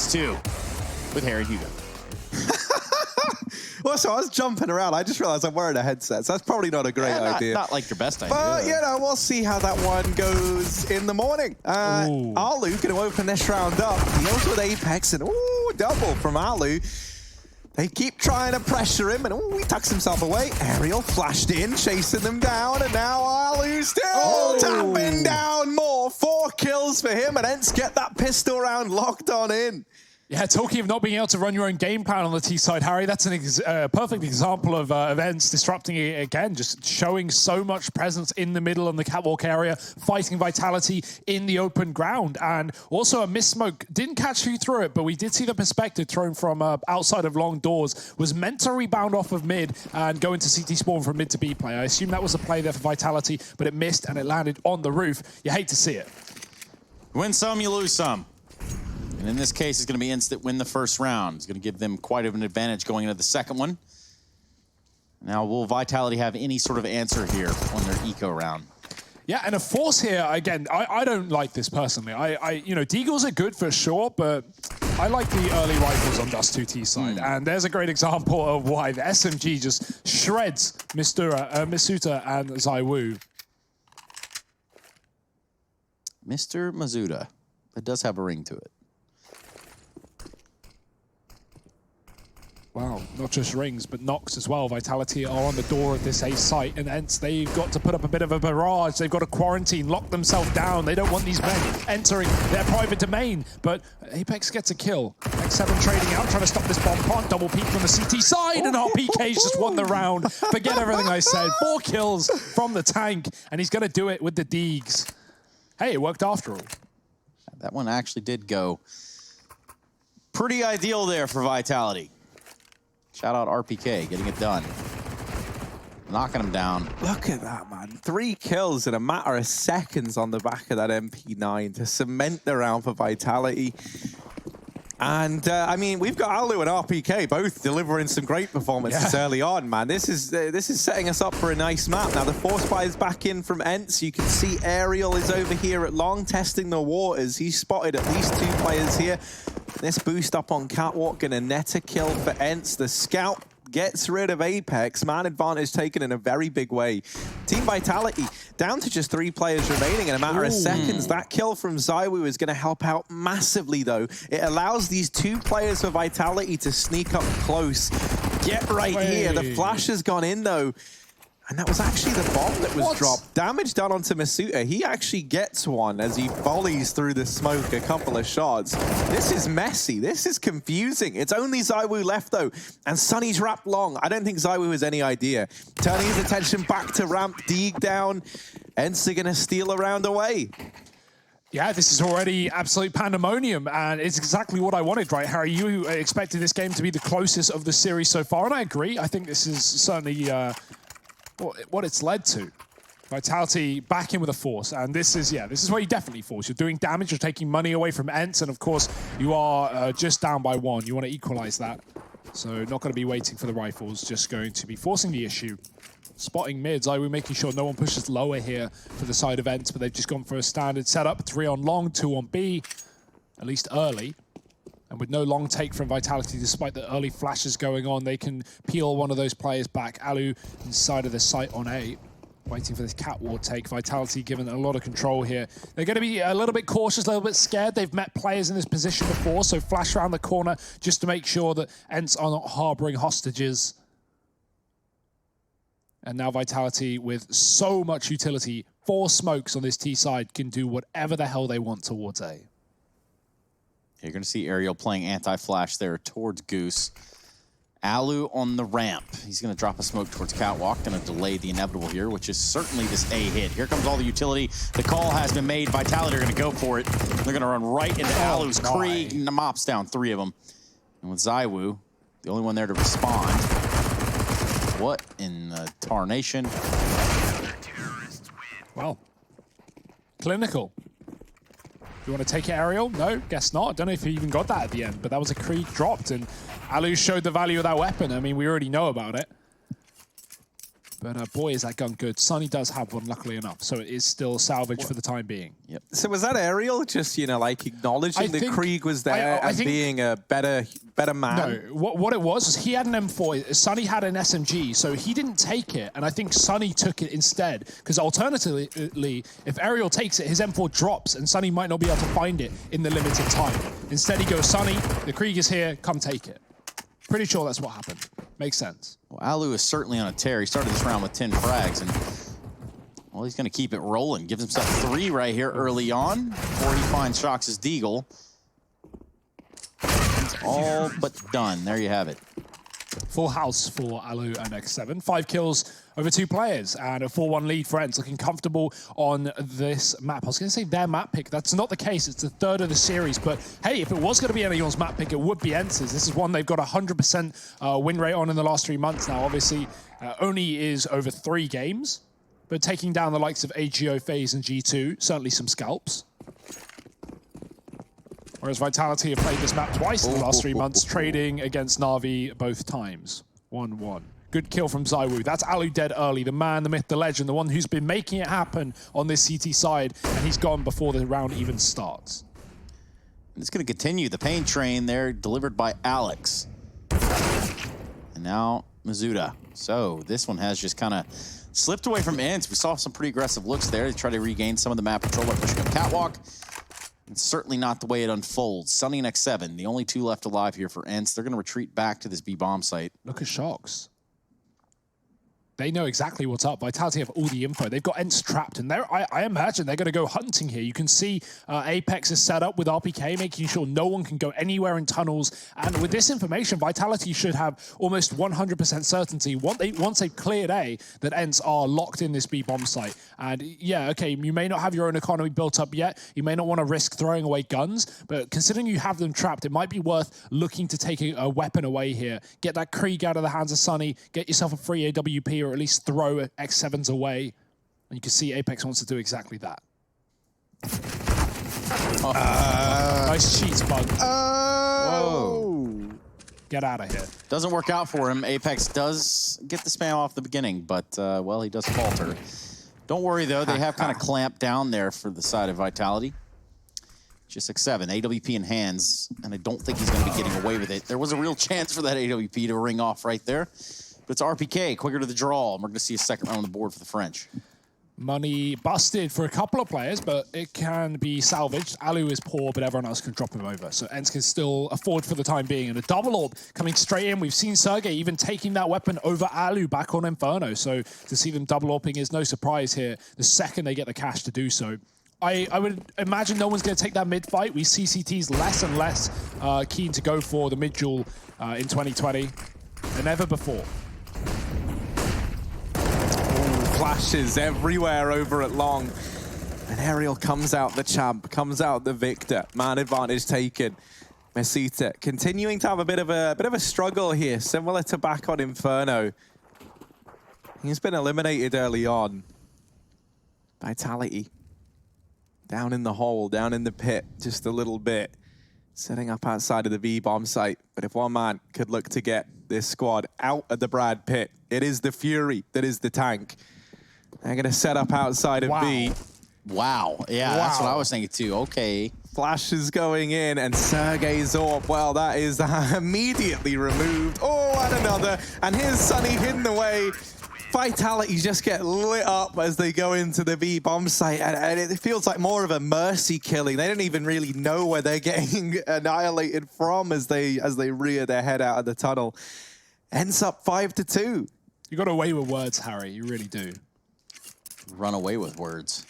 those two with Harry Hugo. Well, so I was jumping around. I just realized I'm wearing a headset, so that's probably not a great idea. Not like your best idea. But, you know, we'll see how that one goes in the morning. Alu going to open this round up. Deals with Apex, and double from Alu. They keep trying to pressure him, and he tucks himself away. Aerial flashed in, chasing them down, and now Alu still tapping down more. 4 kills for him, and Ence get that pistol round locked on in. Yeah, talking of not being able to run your own game plan on the T side, Harry, that's a perfect example of events disrupting it again, just showing so much presence in the middle on the catwalk area, fighting Vitality in the open ground, and also a missed smoke. Didn't catch who threw it, but we did see the perspective thrown from outside of long doors. Was meant to rebound off of mid and go into CT spawn from mid to B play. I assume that was a play there for Vitality, but it missed and it landed on the roof. You hate to see it. Win some, you lose some. And in this case, it's going to be Ence that win the first round. It's going to give them quite an advantage going into the second one. Now, will Vitality have any sort of answer here on their eco round? Yeah, and a force here, again, I don't like this personally. You know, Deagles are good for sure, but I like the early rifles on Dust 2T side. And there's a great example of why the SMG just shreds Misuta and Zaiwu. Mr. Mizuta. That does have a ring to it. Wow, not just rings, but knocks as well. Vitality are on the door of this A site, and Ence, they've got to put up a bit of a barrage. They've got to quarantine, lock themselves down. They don't want these men entering their private domain, but Apex gets a kill. X7 trading out, trying to stop this bomb plant. Double peek from the CT side, and RPK's just won the round. Forget everything I said. 4 kills from the tank, and he's going to do it with the Deegs. Hey, it worked after all. That one actually did go pretty ideal there for Vitality. Shout out RPK, getting it done. Knocking him down. Look at that, man. 3 kills in a matter of seconds on the back of that MP9 to cement the round for Vitality. And, I mean, we've got Alu and RPK both delivering some great performances early on, man. This is setting us up for a nice map. Now, the force fire is back in from Ence. You can see Aerial is over here at long, testing the waters. He's spotted at least 2 players here. This boost up on Catwalk, gonna net a kill for Ence. The scout gets rid of Apex. Man advantage taken in a very big way. Team Vitality down to just 3 players remaining in a matter of seconds. That kill from Zaiwu is going to help out massively, though. It allows these 2 players for Vitality to sneak up close. Get right here. The flash has gone in, though. And that was actually the bomb that was dropped. Damage done onto Misuta. He actually gets one as he volleys through the smoke a couple of shots. This is messy. This is confusing. It's only Zaiwu left, though. And Sunny's wrapped long. I don't think Zaiwu has any idea. Turning his attention back to ramp, Deeg down. Ence are going to steal a round away. Yeah, this is already absolute pandemonium, and it's exactly what I wanted, right, Harry? You expected this game to be the closest of the series so far, and I agree. I think this is certainly what it's led to. Vitality back in with a force, and this is where you definitely force. You're doing damage, you're taking money away from Ence, and of course, you are just down by 1. You want to equalize that. So not going to be waiting for the rifles, just going to be forcing the issue. Spotting mids, we're making sure no one pushes lower here for the side of Ence, but they've just gone for a standard setup. 3 on long, 2 on B, at least early. And with no long take from Vitality, despite the early flashes going on, they can peel one of those players back. Alu inside of the site on A, waiting for this catwalk take. Vitality given a lot of control here. They're going to be a little bit cautious, a little bit scared. They've met players in this position before, so flash around the corner just to make sure that Ence are not harboring hostages. And now Vitality, with so much utility, 4 smokes on this T side, can do whatever the hell they want towards A. You're going to see Aerial playing anti-flash there towards Goose. Alu on the ramp. He's going to drop a smoke towards Catwalk, going to delay the inevitable here, which is certainly this A hit. Here comes all the utility. The call has been made. Vitality are going to go for it. They're going to run right into Alu's Krieg, and the mops down 3 of them. And with Zaiwu, the only one there to respond. What in the tarnation? Well, clinical. You want to take it, Aerial? No, guess not. I don't know if he even got that at the end, but that was a Krieg dropped, and Alu showed the value of that weapon. I mean, we already know about it. But boy, is that gun good. Sunny does have one, luckily enough, so it is still salvage for the time being. Yep. So was that Aerial just, you know, like acknowledging that Krieg was there and being a better man? No, what it was he had an M4, Sunny had an SMG, so he didn't take it, and I think Sunny took it instead, because alternatively, if Aerial takes it, his M4 drops, and Sunny might not be able to find it in the limited time. Instead, he goes, Sunny, the Krieg is here, come take it. Pretty sure that's what happened. Makes sense. Well, Alu is certainly on a tear. He started this round with 10 frags, and well, he's going to keep it rolling. Gives himself 3 right here early on before he finds Shox' Deagle. It's all but done. There you have it. Full house for Alu and X7. 5 kills over 2 players and a 4-1 lead for Ence. Looking comfortable on this map. I was going to say their map pick. That's not the case. It's the 3rd of the series. But hey, if it was going to be anyone's map pick, it would be Ence's. This is one they've got 100% win rate on in the last 3 months now. Obviously, only is over 3 games. But taking down the likes of AGO, FaZe, and G2, certainly some scalps. Whereas Vitality have played this map twice in the last 3 months, trading against Na'Vi both times. 1-1. Good kill from Zywoo. That's Alu dead early. The man, the myth, the legend, the one who's been making it happen on this CT side, and he's gone before the round even starts. And it's going to continue. The pain train there, delivered by Alex. And now Mizuta. So this one has just kind of slipped away from Ence. We saw some pretty aggressive looks there. They try to regain some of the map control by pushing up Catwalk. It's certainly not the way it unfolds. Sunny and X7, the only 2 left alive here for Ence. They're going to retreat back to this B bomb site. Look at Shox. They know exactly what's up. Vitality have all the info. They've got Ence trapped, and I imagine they're going to go hunting here. You can see Apex is set up with RPK, making sure no one can go anywhere in tunnels. And with this information, Vitality should have almost 100% certainty once they've cleared A, that Ence are locked in this B bomb site. And yeah, okay, you may not have your own economy built up yet. You may not want to risk throwing away guns, but considering you have them trapped, it might be worth looking to take a weapon away here. Get that Krieg out of the hands of Sunny, get yourself a free AWP, or at least throw X7s away. And you can see Apex wants to do exactly that. Nice cheats, Bug. Whoa. Get out of here. Doesn't work out for him. Apex does get the spam off the beginning, but, well, he does falter. Don't worry, though. They have kind of clamped down there for the side of Vitality. Just X7, AWP in hands, and I don't think he's going to be getting away with it. There was a real chance for that AWP to ring off right there. But it's RPK, quicker to the draw, and we're going to see a second round on the board for the French. Money busted for a couple of players, but it can be salvaged. Alu is poor, but everyone else can drop him over. So Ence can still afford for the time being. And a double orb coming straight in. We've seen Sergey even taking that weapon over Alu back on Inferno. So to see them double orbing is no surprise here the second they get the cash to do so. I would imagine no one's going to take that mid fight. We see CTs less and less keen to go for the mid duel in 2020 than ever before. Flashes everywhere over at long. And Aerial comes out the champ, comes out the victor. Man advantage taken. Mesita continuing to have a bit of a struggle here, similar to back on Inferno. He's been eliminated early on. Vitality down in the hole, down in the pit, just a little bit. Setting up outside of the V-bomb site. But if one man could look to get this squad out of the Brad pit, it is the Fury that is the tank. They're going to set up outside of B. Wow. Yeah, that's what I was thinking too. Okay. Flash is going in, and Sergey's AWP, well, that is immediately removed. Oh, and another. And here's Sunny hidden away. Vitality just get lit up as they go into the B bomb site, and it feels like more of a mercy killing. They don't even really know where they're getting annihilated from as they rear their head out of the tunnel. Ends up 5-2. You got away with words, Harry. You really do. Run away with words.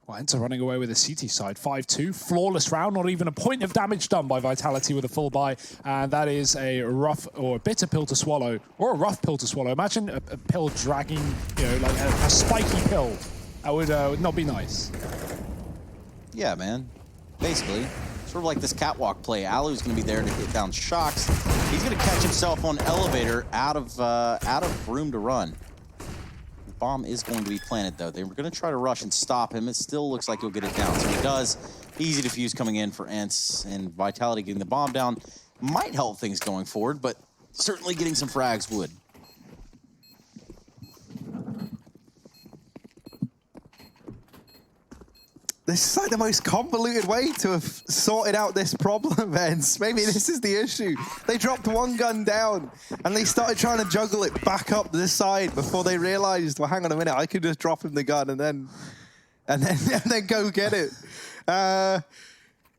Well, Ence are running away with the CT side. 5-2. Flawless round. Not even a point of damage done by Vitality with a full buy. And that is a rough or a bitter pill to swallow. Or a rough pill to swallow. Imagine a pill dragging, you know, like a spiky pill. That would not be nice. Yeah, man. Basically. Sort of like this catwalk play. Alu's going to be there to hit down Shox. He's going to catch himself on elevator out of room to run. The bomb is going to be planted, though. They were going to try to rush and stop him. It still looks like he'll get it down. So he does. Easy defuse coming in for Ence, and Vitality getting the bomb down might help things going forward, but certainly getting some frags would. This is like the most convoluted way to have sorted out this problem, Ence. Maybe this is the issue. They dropped one gun down and they started trying to juggle it back up this side before they realized, well, hang on a minute, I could just drop him the gun and then go get it.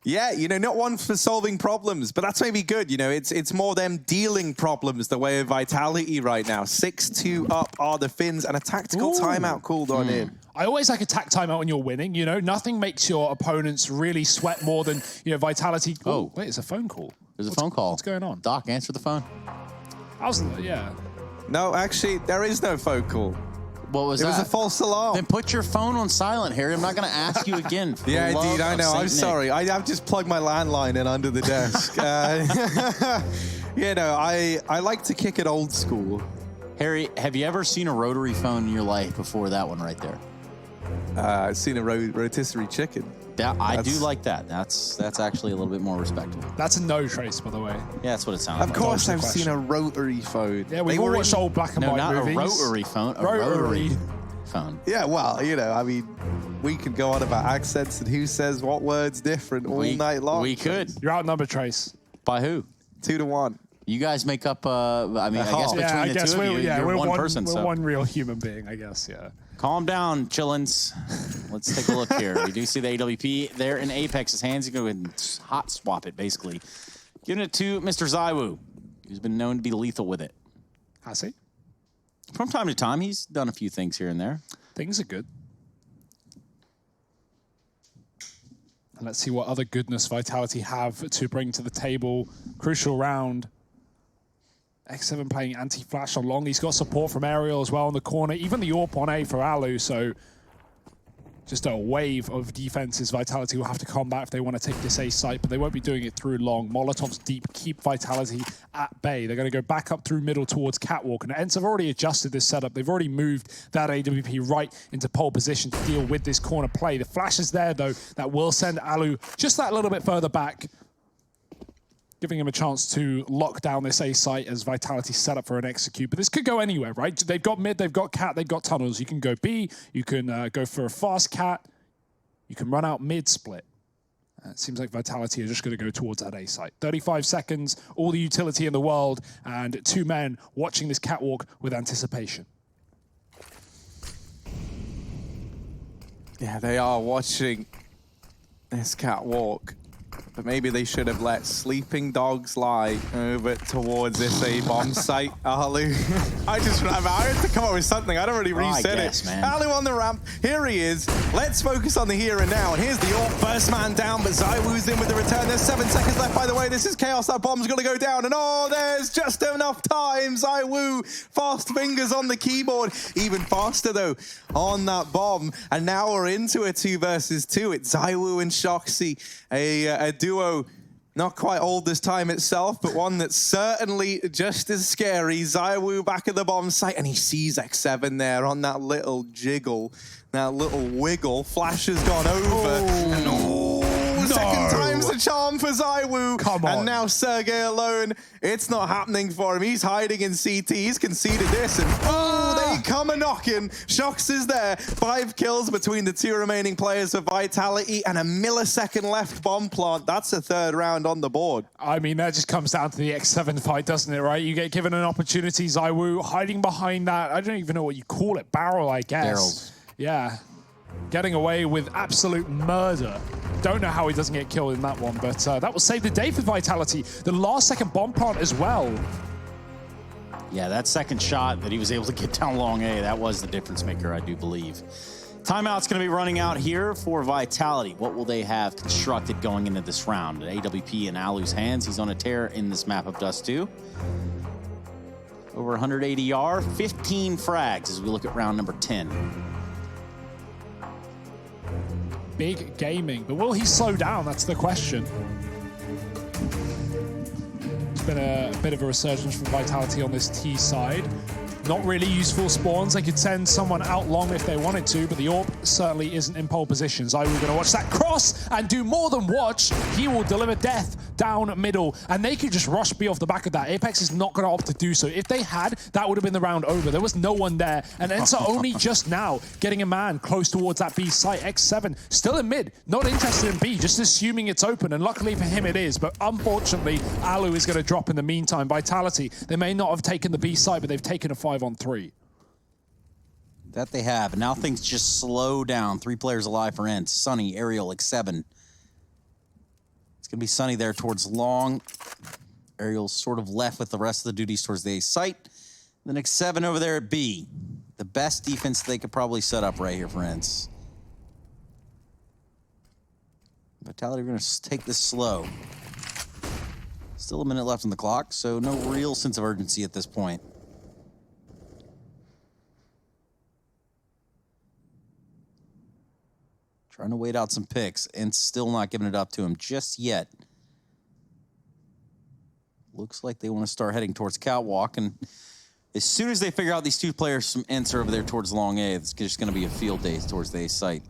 Yeah, you know, not one for solving problems, but that's maybe good. You know, it's more them dealing problems the way of Vitality right now. 6-2 up are the Finns, and a tactical timeout called on in. I always like a tack timeout when you're winning. You know, nothing makes your opponents really sweat more than, you know, Vitality. Oh, wait, it's a phone call. There's a phone call. What's going on? Doc, answer the phone. Yeah. No, actually, there is no phone call. What was that? It was a false alarm. Then put your phone on silent, Harry. I'm not going to ask you again. Yeah, indeed, I know. I'm sorry. I've just plugged my landline in under the desk. You know, I like to kick it old school. Harry, have you ever seen a rotary phone in your life before that one right there? I've seen a rotisserie chicken. I do like that. That's actually a little bit more respectable. That's a no, Trace, by the way. Yeah, that's what it sounds like. Of course, I've seen a rotary phone. Yeah, we've all watched old black and white movies. No, not a rotary phone. A rotary phone. Yeah, well, you know, I mean, we could go on about accents and who says what words different all night long. We could. You're outnumbered, Trace. By who? 2-1. You guys make up, I mean, I guess between the two of you, you're one person. We're one real human being, I guess, yeah. Calm down, chillins. Let's take a look here. We do see the AWP there in Apex's hands. You go ahead and hot swap it, basically. Giving it to Mr. ZywOo, who's been known to be lethal with it. Has he? From time to time, he's done a few things here and there. Things are good. And let's see what other goodness Vitality have to bring to the table. Crucial round. X7 playing anti-flash on long. He's got support from Aerial as well in the corner. Even the AWP on A for Alu, so just a wave of defenses Vitality will have to combat if they want to take this A site, but they won't be doing it through long. Molotov's deep keep Vitality at bay. They're going to go back up through middle towards Catwalk, and Ence have already adjusted this setup. They've already moved that AWP right into pole position to deal with this corner play. The flash is there, though, that will send Alu just that little bit further back, giving him a chance to lock down this A site as Vitality set up for an execute. But this could go anywhere, right? They've got mid, they've got cat, they've got tunnels. You can go B, you can go for a fast cat, you can run out mid split. It seems like Vitality are just going to go towards that A site. 35 seconds, all the utility in the world, and two men watching this catwalk with anticipation. Yeah, they are watching this catwalk. But maybe they should have let sleeping dogs lie over towards this A bomb site. Alu, I had to come up with something. I'd already reset it. Man. Alu on the ramp. Here he is. Let's focus on the here and now. And here's the AWP. First man down, but ZywOo's in with the return. There's 7 seconds left, by the way. This is chaos. That bomb's going to go down. And oh, there's just enough time. ZywOo, fast fingers on the keyboard. Even faster, though, on that bomb. And now we're into a 2 versus 2. It's ZywOo and Shoxy, a duo not quite old this time itself, but one that's certainly just as scary. ZywOo back at the bomb site, and he sees X7 there on that little jiggle, that little wiggle. Flash has gone over. Second time's the charm for ZywOo. Come on. And now Sergey alone. It's not happening for him. He's hiding in CT. He's conceded this, and they come a knocking. Shox is there. 5 kills between the 2 remaining players of Vitality, and a millisecond left bomb plant. That's a 3rd round on the board. I mean, that just comes down to the X7 fight, doesn't it, right? You get given an opportunity, ZywOo hiding behind that, I don't even know what you call it, barrel, I guess. Barrels. Yeah. Getting away with absolute murder. Don't know how he doesn't get killed in that one, but that will save the day for Vitality. The last second bomb plant as well. Yeah, that second shot that he was able to get down long A, that was the difference maker, I do believe. Timeout's going to be running out here for Vitality. What will they have constructed going into this round? An AWP in Alu's hands. He's on a tear in this map of Dust 2. Over 180 AR, 15 frags as we look at round number 10. Big gaming, but will he slow down? That's the question. It's been a bit of a resurgence from Vitality on this T side. Not really useful spawns. They could send someone out long if they wanted to, but the AWP certainly isn't in pole position. ZywOo going to watch that cross and do more than watch. He will deliver death down middle, and they could just rush B off the back of that. Apex is not going to opt to do so. If they had, that would have been the round over. There was no one there, and Ence are only just now getting a man close towards that B site. X7 still in mid, not interested in B, just assuming it's open, and luckily for him it is, but unfortunately, Alu is going to drop in the meantime. Vitality, they may not have taken the B site, but they've taken a 5-on-3. That they have. And now things just slow down. 3 players alive for Ence. Sunny, Aerial, X7. It's going to be Sunny there towards long. Aerial's sort of left with the rest of the duties towards the A site. Then X7 over there at B. The best defense they could probably set up right here for Ence. Vitality, we're going to take this slow. Still a minute left on the clock, so no real sense of urgency at this point. Trying to wait out some picks, and still not giving it up to him just yet. Looks like they want to start heading towards Catwalk, and as soon as they figure out these 2 players from Ence are over there towards Long A, it's just going to be a field day towards the A site.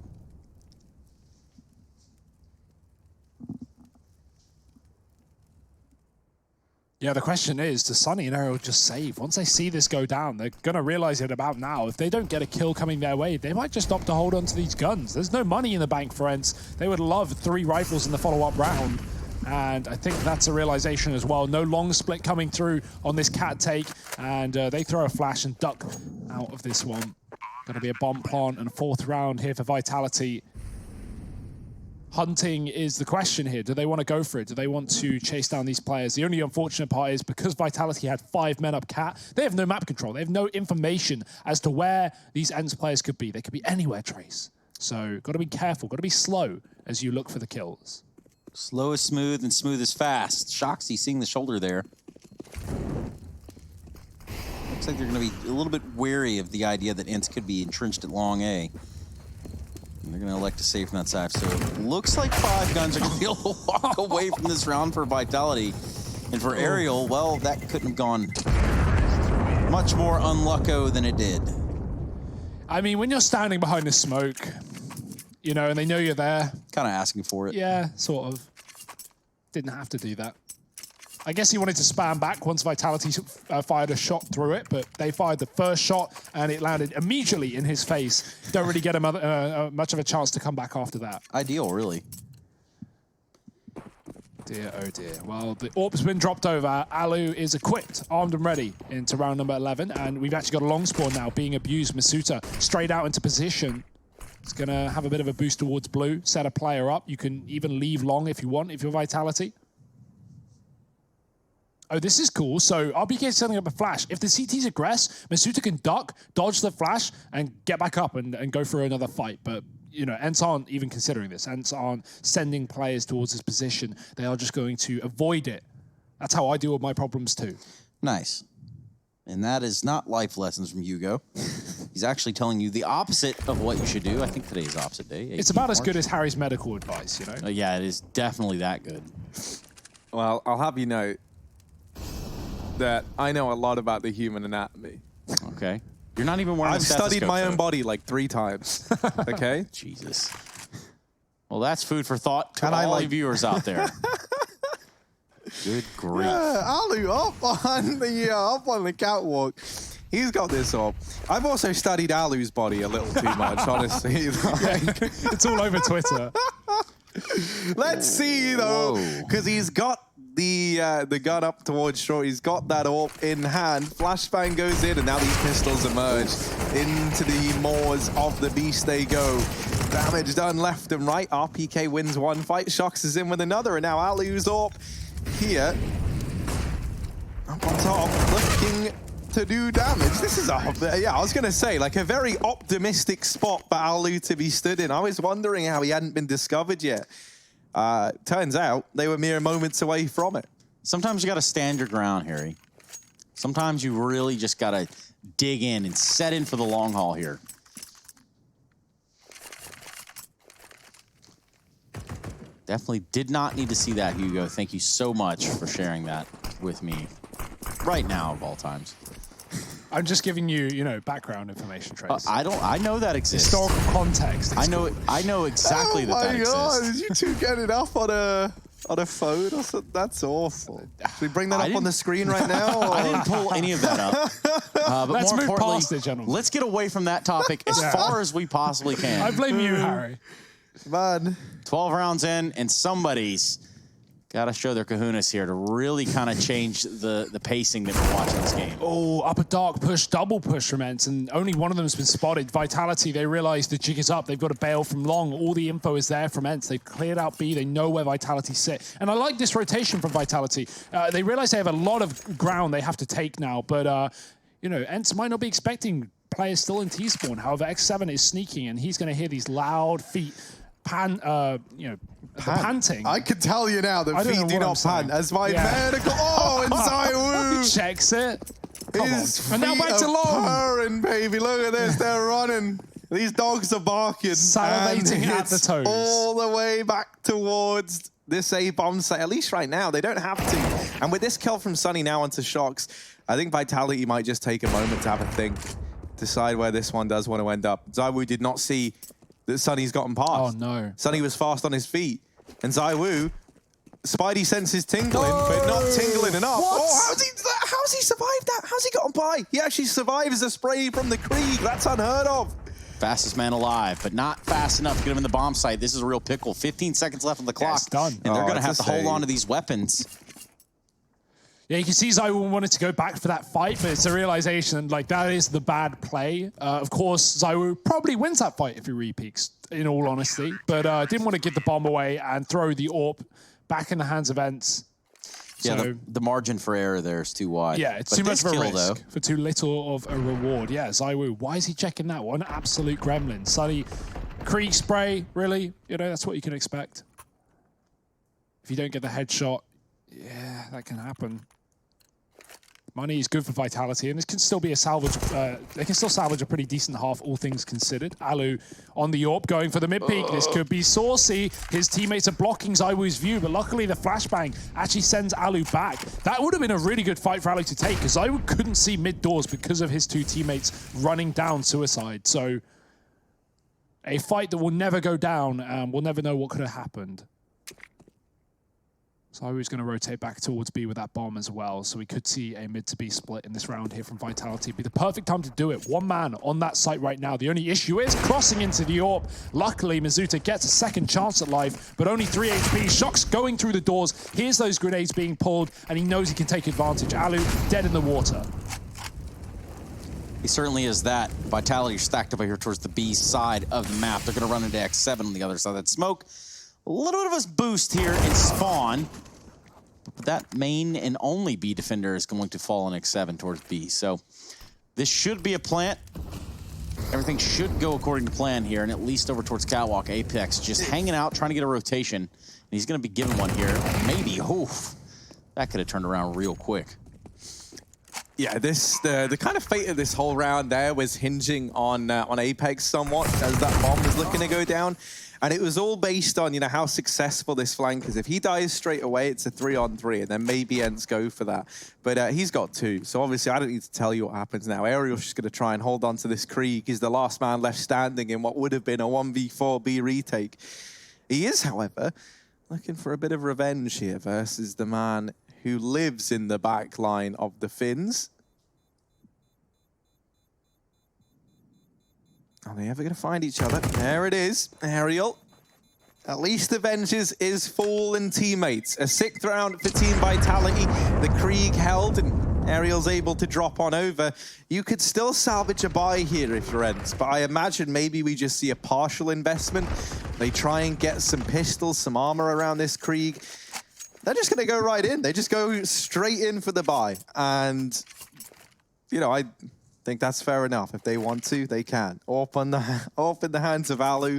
Yeah, the question is, does Sunny and Aerial just save? Once they see this go down, they're going to realize it about now. If they don't get a kill coming their way, they might just opt to hold on to these guns. There's no money in the bank for Ence. They would love 3 rifles in the follow-up round. And I think that's a realization as well. No long split coming through on this cat take. And they throw a flash and duck out of this one. Going to be a bomb plant and a 4th round here for Vitality. Hunting is the question here. Do they want to go for it? Do they want to chase down these players? The only unfortunate part is because Vitality had 5 men up cat, they have no map control. They have no information as to where these Ence players could be. They could be anywhere, Trace. So got to be careful, got to be slow as you look for the kills. Slow is smooth and smooth is fast. Shoxy seeing the shoulder there. Looks like they're going to be a little bit wary of the idea that Ence could be entrenched at Long A. And they're going to elect to save from that side. So it looks like 5 guns are going to be able to walk away from this round for Vitality. And for Aerial, well, that couldn't have gone much more unlucko than it did. I mean, when you're standing behind the smoke, you know, and they know you're there. Kind of asking for it. Yeah, sort of. Didn't have to do that. I guess he wanted to spam back once Vitality fired a shot through it, but they fired the first shot and it landed immediately in his face. Don't really get him much of a chance to come back after that. Ideal, really. Dear, oh dear. Well, the AWP's been dropped over. Alu is equipped, armed and ready into round number 11, and we've actually got a long spawn now being abused. Masuta straight out into position. It's going to have a bit of a boost towards blue, set a player up. You can even leave long if you want, if you're Vitality. Oh, this is cool. So RBK is setting up a flash. If the CTs aggress, Masuta can duck, dodge the flash, and get back up and go for another fight. But, you know, Ence aren't even considering this. Ence aren't sending players towards this position. They are just going to avoid it. That's how I deal with my problems too. Nice. And that is not life lessons from Hugo. He's actually telling you the opposite of what you should do. I think today is opposite day. It's about as good as Harry's medical advice, you know? Yeah, it is definitely that good. Well, I'll have you know that I know a lot about the human anatomy. Okay. You're not even wearing a stethoscope. I've studied my own body like 3 times. Okay? Jesus. Well, that's food for thought to And all you viewers out there. Good grief. Yeah, Alu up on the catwalk. He's got this up. I've also studied Alu's body a little too much, honestly. It's all over Twitter. Let's see, though, because he's got the gun up towards short. He's got that AWP in hand. Flashbang goes in, and now these pistols emerge. Into the maws of the beast they go. Damage done left and right. RPK wins 1 fight. Shox is in with another, and now Alu's AWP here. Up on top, looking to do damage. This is I was going to say, like a very optimistic spot for Alu to be stood in. I was wondering how he hadn't been discovered yet. Turns out they were mere moments away from it. Sometimes you got to stand your ground, Harry. Sometimes you really just got to dig in and set in for the long haul here. Definitely did not need to see that, Hugo. Thank you so much for sharing that with me right now of all times. I'm just giving you, you know, background information, Trace. I know that exists. Historical context. I know exactly that exists. Oh my God, you two getting up on a on a phone or something? That's awful. Should we bring that up on the screen right now? Or? I didn't pull any of that up. But Let's more move importantly, past it, gentlemen. let's get away from that topic as far as we possibly can. I blame you, Harry. Man. 12 rounds in, and somebody's got to show their kahunas here to really kind of change the pacing that we're watching this game. Oh, up a dark push, double push from Ence, and only one of them has been spotted. Vitality, they realize the jig is up. They've got to bail from long. All the info is there from Ence. They've cleared out B. They know where Vitality sit. And I like this rotation from Vitality. They realize they have a lot of ground they have to take now, but, you know, Ence might not be expecting players still in T-spawn. However, X7 is sneaking, and he's going to hear these loud feet panting. I can tell you now that feet do not pant. As my medical. Oh, and Zywoo checks it. His feet and now back to long. purring, baby. Look at this. They're running. These dogs are barking. Salivating at the toes. All the way back towards this A-bomb site. At least right now, they don't have to. And with this kill from Sunny now onto Shox, I think Vitality might just take a moment to have a think. Decide where this one does want to end up. Zywoo did not see that Sunny's gotten past. Oh, no. Sunny was fast on his feet. And Zywoo, Spidey senses tingling, but not tingling enough. What? Oh, how's he survived that? How's he gotten by? He actually survives a spray from the Krieg. That's unheard of. Fastest man alive, but not fast enough to get him in the bomb site. This is a real pickle. 15 seconds left on the clock. It's done. And they're going to have to hold shame. on to these weapons. Yeah, you can see Zywoo wanted to go back for that fight, but it's a realization, like, that is the bad play. Of course, Zywoo probably wins that fight if he re-peaks, in all honesty, but didn't want to give the bomb away and throw the AWP back in the hands of Ence. Yeah, So, the margin for error there is too wide. yeah, it's But too much this of a kill, risk though, for too little of a reward. Yeah, Zywoo, why is he checking that one? Absolute gremlin. Sunny, Krieg spray, really? You know, that's what you can expect. If you don't get the headshot, yeah, that can happen. Money is good for Vitality, and this can still be a salvage. They can still salvage a pretty decent half, all things considered. Alu on the AWP, going for the mid-peak. This could be saucy. His teammates are blocking Zywoo's view, but luckily the flashbang actually sends Alu back. That would have been a really good fight for Alu to take, because Zywoo couldn't see mid-doors because of his two teammates running down suicide. So a fight that will never go down. We'll never know what could have happened. Zywoo's going to rotate back towards B with that bomb as well, so we could see a mid to B split in this round here from Vitality. It'd be the perfect time to do it. One man on that site right now. The only issue is crossing into the AWP. Luckily, Mizuta gets a second chance at life, but only 3 HP. Shox going through the doors. Here's those grenades being pulled, and he knows he can take advantage. Alu dead in the water. he certainly is that. Vitality are stacked up here towards the B side of the map. They're going to run into X7 on the other side of that smoke. A little bit of a boost here in spawn. But that main and only B defender is going to fall on X7 towards B. So this should be a plant. Everything should go according to plan here, and at least over towards Catwalk. Apex just hanging out, trying to get a rotation. And he's going to be given one here. Maybe. Oof. That could have turned around real quick. Yeah, the kind of fate of this whole round there was hinging on Apex somewhat as that bomb was looking to go down. And it was all based on, you know, how successful this flank is. If he dies straight away, it's a 3-on-3, and then maybe Ence go for that. But he's got 2, so obviously I don't need to tell you what happens now. Aerial's just going to try and hold on to this Krieg. He's the last man left standing in what would have been a 1v4B retake. He is, however, looking for a bit of revenge here versus the man who lives in the back line of the Finns. Are they ever going to find each other? There it is, Aerial. At least avenges his fallen teammates. A 6th round for Team Vitality. The Krieg held, and Aerial's able to drop on over. You could still salvage a buy here if you're Ence, but I imagine maybe we just see a partial investment. They try and get some pistols, some armor around this Krieg. They're just going to go right in. They just go straight in for the buy. And, you know, I think that's fair enough. If they want to, they can. Off in the hands of Alu.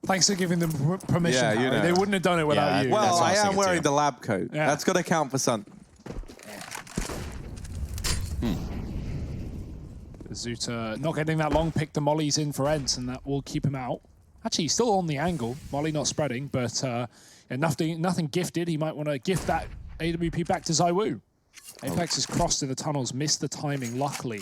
Thanks for giving them permission, Yeah, you Harry. know. They wouldn't have done it without you. Well, That's what I I was am thinking wearing too. the lab coat. Yeah. That's got to count for something. Zuta not getting that long pick. The molly's in for Ence, and that will keep him out. Actually, he's still on the angle. Molly not spreading, but yeah, nothing gifted. He might want to gift that AWP back to Zywoo. Apex is crossed in the tunnels, missed the timing, luckily.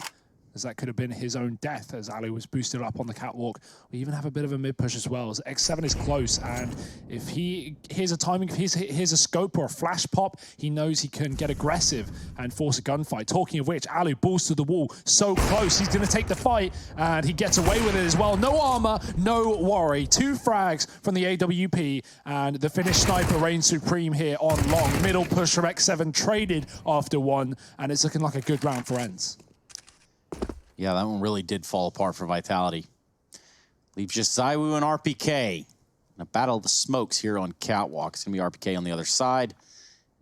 as that could have been his own death as Ali was boosted up on the catwalk. We even have a bit of a mid push as well, as X7 is close, and if he hears a timing, if here's a scope or a flash pop, he knows he can get aggressive and force a gunfight. Talking of which, Ali balls to the wall, so close, he's gonna take the fight, and he gets away with it as well. No armor, no worry. 2 frags from the AWP, and the Finnish sniper reigns supreme here on long. Middle push from X7 traded after 1, and it's looking like a good round for Ence. Yeah, that one really did fall apart for Vitality. Leaves just ZywOo and RPK. In a battle of the smokes here on Catwalk. It's going to be RPK on the other side.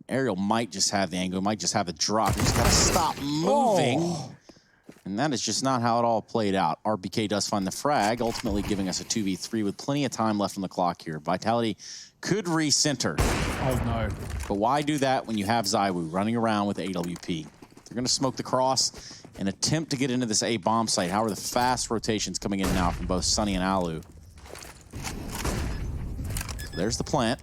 Aerial might just have the angle, might just have a drop. He's got to stop moving. Oh. And that is just not how it all played out. RPK does find the frag, ultimately giving us a 2v3 with plenty of time left on the clock here. Vitality could recenter. Oh, no. But why do that when you have ZywOo running around with AWP? They're going to smoke the cross and attempt to get into this A bomb site. How are the fast rotations coming in now from both Sunny and Alu? There's the plant.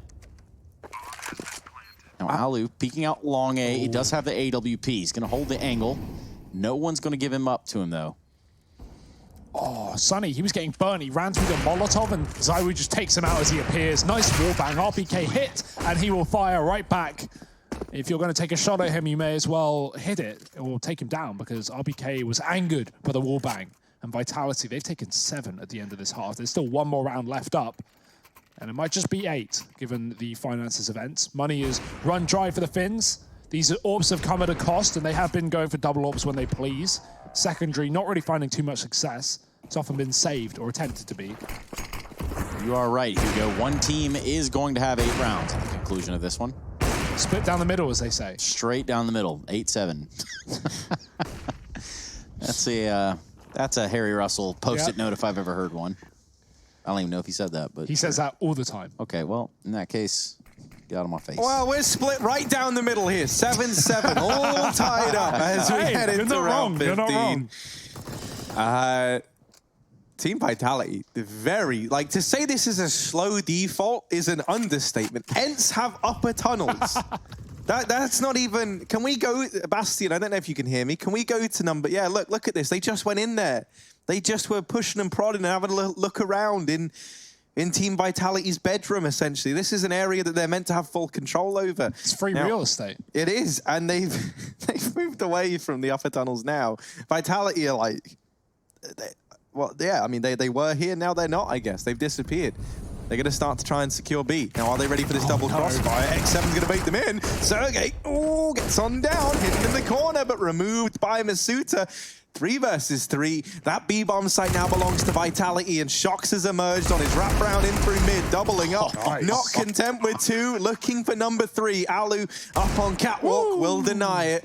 Now Alu peeking out long A. He does have the AWP. He's going to hold the angle. No one's going to give him up to him, though. Oh, Sunny, he was getting burned. He ran through the Molotov, and ZywOo just takes him out as he appears. Nice wallbang. RPK hit, and he will fire right back. If you're going to take a shot at him, you may as well hit it or take him down, because RPK was angered by the wallbang. And Vitality, they've taken 7 at the end of this half. There's still 1 more round left up. And it might just be 8, given the finances of Ence. Money is run dry for the Finns. These orbs have come at a cost, and they have been going for double orbs when they please. Secondary, not really finding too much success. It's often been saved or attempted to be. You are right, Hugo. One team is going to have 8 rounds at the conclusion of this one. Split down the middle, as they say. Straight down the middle, 8-7. That's a Harry Russell post-it note if I've ever heard one. I don't even know if he said that, but he says that all the time. Okay, well, in that case, get out of my face. Well, we're split right down the middle here, 7-7, all tied up as we head into round 15. You're not wrong. Team Vitality, like, to say this is a slow default is an understatement. Ence have upper tunnels. That's not even, can we go, Bastian, I don't know if you can hear me. Can we go to number, yeah, look at this. They just went in there. They just were pushing and prodding and having a look around in Team Vitality's bedroom, essentially. This is an area that they're meant to have full control over. It's free real estate. It is, and they've moved away from the upper tunnels now. Vitality are like, well, yeah, I mean, they were here, now they're not, I guess. They've disappeared. They're going to start to try and secure B. Now, are they ready for this double crossfire? X7's going to bait them in. Sergey, gets on down, hidden in the corner, but removed by Masuta. 3 versus 3. That B-bomb site now belongs to Vitality, and Shox has emerged on his wraparound in through mid, doubling up. Nice. Not content with 2, looking for number 3. Alu up on catwalk, will deny it.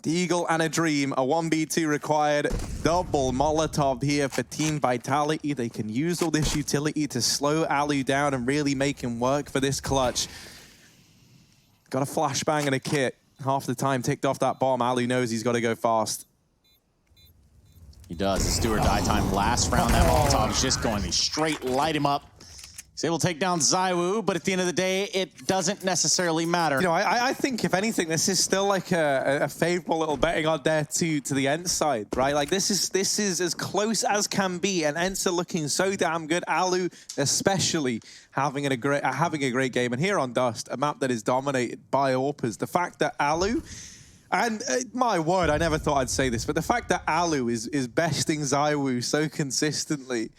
The Eagle and a Dream, a 1v2 required. Double Molotov here for Team Vitality. They can use all this utility to slow Alu down and really make him work for this clutch. Got a flashbang and a kit. Half the time ticked off that bomb. Alu knows he's got to go fast. He does. It's do or die time. Last round, that Molotov is just going to straight light him up. He's able to take down ZywOo, but at the end of the day, it doesn't necessarily matter. You know, I think, if anything, this is still like a favorable little betting odd there to the Ence side, right? Like, this is as close as can be, and Ence are looking so damn good. Alu, especially, having a great game. And here on Dust, a map that is dominated by AWPers. The fact that Alu, and my word, I never thought I'd say this, but the fact that Alu is besting ZywOo so consistently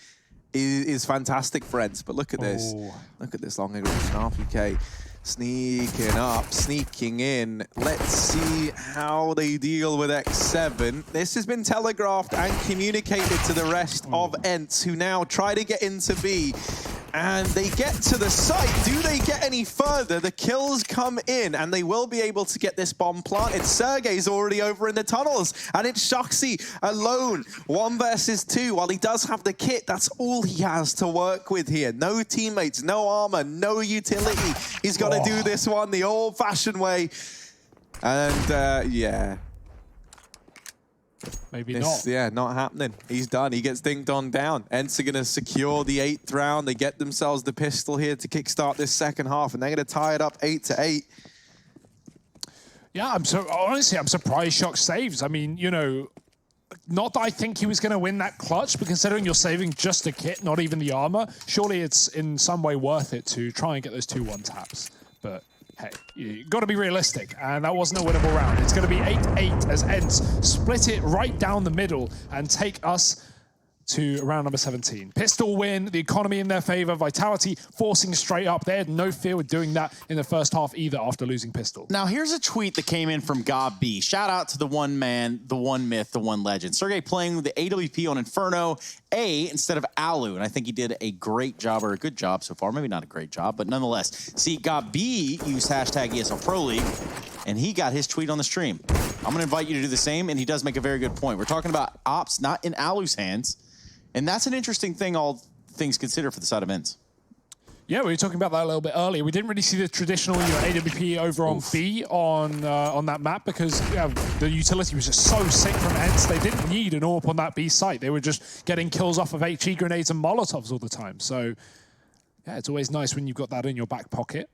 is fantastic for Ence. But look at this. Look at this long aggression. RPK sneaking up, sneaking in. Let's see how they deal with X7. This has been telegraphed and communicated to the rest of Ence, who now try to get into B. And they get to the site. Do they get any further? The kills come in, and they will be able to get this bomb planted. Sergey's already over in the tunnels, and it's Shoxy alone. 1 versus 2. While he does have the kit, that's all he has to work with here. No teammates, no armor, no utility. He's got to do this one the old-fashioned way. And, yeah. Maybe not. Yeah, not happening. He's done. He gets dinked on down. Ence are going to secure the 8th round. They get themselves the pistol here to kickstart this second half, and they're going to tie it up 8-8. Yeah, honestly, I'm surprised Shox saves. I mean, you know, Not that I think he was going to win that clutch, but considering you're saving just the kit, not even the armor, surely it's in some way worth it to try and get those 2 1-taps. But hey, you got to be realistic, and that wasn't a winnable round. It's going to be 8-8 as Ence split it right down the middle and take us to round number 17. Pistol win, the economy in their favor, Vitality forcing straight up. They had no fear with doing that in the first half either after losing Pistol. Now, here's a tweet that came in from Gob B. Shout out to the one man, the one myth, the one legend. Sergey playing with the AWP on Inferno A instead of Alu, and I think he did a great job, or a good job so far. Maybe not a great job, but nonetheless. See, Gob B used hashtag ESL Pro League, and he got his tweet on the stream. I'm going to invite you to do the same, and he does make a very good point. We're talking about ops not in Alu's hands, and that's an interesting thing, all things considered, for the side of Ence. Yeah, we were talking about that a little bit earlier. We didn't really see the traditional AWP over on B on that map because the utility was just so sick from Ence. They didn't need an AWP on that B site. They were just getting kills off of HE grenades and Molotovs all the time. So, yeah, it's always nice when you've got that in your back pocket.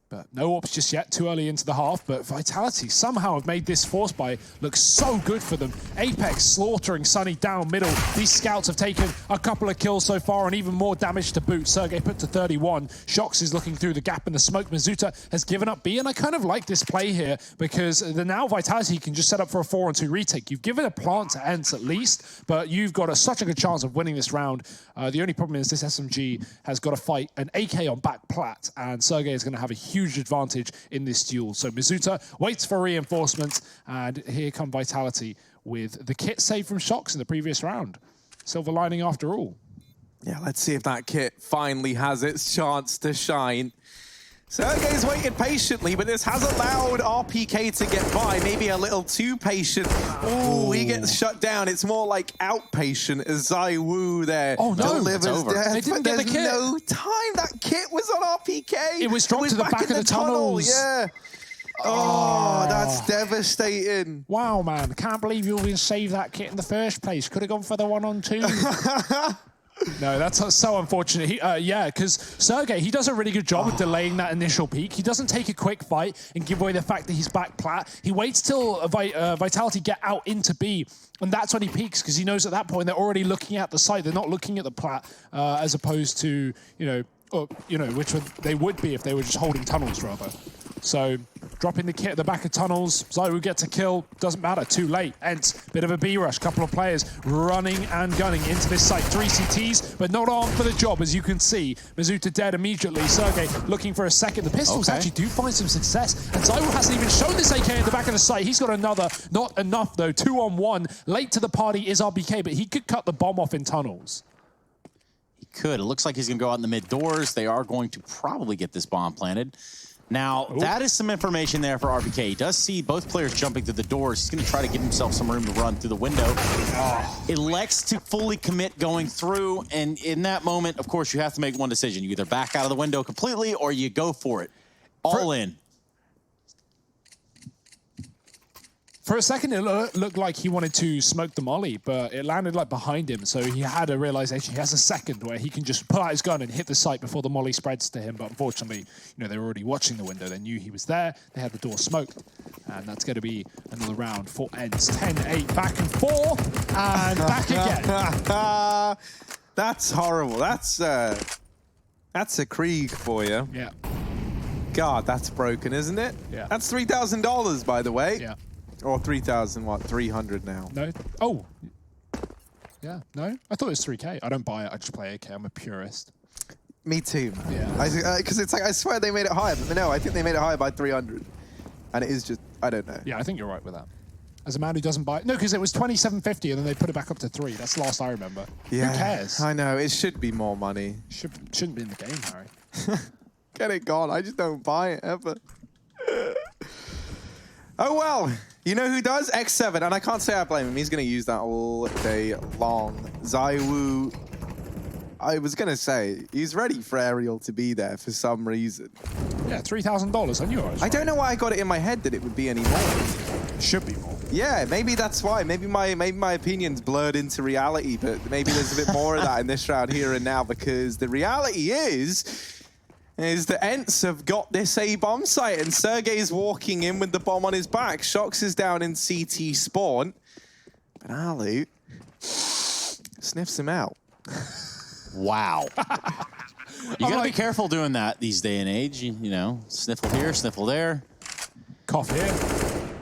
But no AWPs just yet, too early into the half, but Vitality somehow have made this force buy look so good for them. Apex slaughtering Sunny down middle. These scouts have taken a couple of kills so far and even more damage to boot. Sergey put to 31. Shox is looking through the gap in the smoke. Mizuta has given up B, and I kind of like this play here because the now Vitality can just set up for a 4-on-2 retake. You've given a plant to Ence at least, but you've got such a good chance of winning this round. The only problem is this SMG has got to fight an AK on back plat, and Sergey is going to have a huge advantage in this duel. So Mizuta waits for reinforcements, and here come Vitality with the kit saved from Shox in the previous round. Silver lining after all. Yeah, let's see if that kit finally has its chance to shine. Sergey's waited patiently, but this has allowed RPK to get by, maybe a little too patient. Oh, he gets shut down. It's more like outpatient as ZywOo there delivers death. They didn't get the kit. No time. That kit was on RPK. It was dropped to the back of the tunnels. Yeah. Oh, that's devastating. Wow, man. Can't believe you even saved that kit in the first place. Could have gone for the 1-on-2. No, that's so unfortunate. Yeah, because Sergey, he does a really good job of delaying that initial peak. He doesn't take a quick fight and give away the fact that he's back plat. He waits till Vitality get out into B, and that's when he peaks because he knows at that point they're already looking at the site. They're not looking at the plat as opposed to, which they would be if they were just holding tunnels, rather. So, dropping the kit at the back of tunnels. ZywOo gets a kill. Doesn't matter. Too late. Ence, bit of a B-rush. Couple of players running and gunning into this site. 3 CTs, but not armed for the job, as you can see. Mizuta dead immediately. Sergey looking for a second. The pistols actually do find some success. And ZywOo hasn't even shown this AK at the back of the site. He's got another. Not enough, though. 2-on-1. Late to the party is RBK, but he could cut the bomb off in tunnels. He could. It looks like he's going to go out in the mid doors. They are going to probably get this bomb planted. Now, that is some information there for RPK. He does see both players jumping through the doors. He's going to try to give himself some room to run through the window. Elects to fully commit going through, and in that moment, of course, you have to make one decision. You either back out of the window completely, or you go for it. All in. For a second, it looked like he wanted to smoke the molly, but it landed like behind him, so he had a realization. He has a second where he can just pull out his gun and hit the site before the molly spreads to him, but unfortunately, they were already watching the window. They knew he was there. They had the door smoked, and that's going to be another round for Ence. 10-8, back and forth, and back again. That's horrible. That's a Krieg for you. Yeah. God, that's broken, isn't it? Yeah. That's $3,000, by the way. Yeah. Or 3,000, what? 300 now. No. Oh. Yeah. No. I thought it was 3K. I don't buy it. I just play AK. I'm a purist. Me too, man. Yeah. Because it's like, I swear they made it higher. But no, I think they made it higher by 300. And it is just, I don't know. Yeah, I think you're right with that. As a man who doesn't buy it. No, because it was 27.50 and then they put it back up to 3. That's the last I remember. Yeah. Who cares? I know. It should be more money. Shouldn't be in the game, Harry. Get it gone. I just don't buy it ever. Oh, well. You know who does? X7, and I can't say I blame him. He's going to use that all day long. ZywOo, I was going to say, he's ready for Aerial to be there for some reason. Yeah, $3,000. I knew I was right. I don't know why I got it in my head that it would be any more. It should be more. Yeah, maybe that's why. Maybe my opinion's blurred into reality, but maybe there's a bit more of that in this round here and now, because the reality is the Ence have got this A-bomb site, and Sergey's walking in with the bomb on his back. Shox is down in CT spawn. But Alu sniffs him out. Wow. You gotta be careful doing that these day and age. You know, sniffle here, sniffle there. Cough here.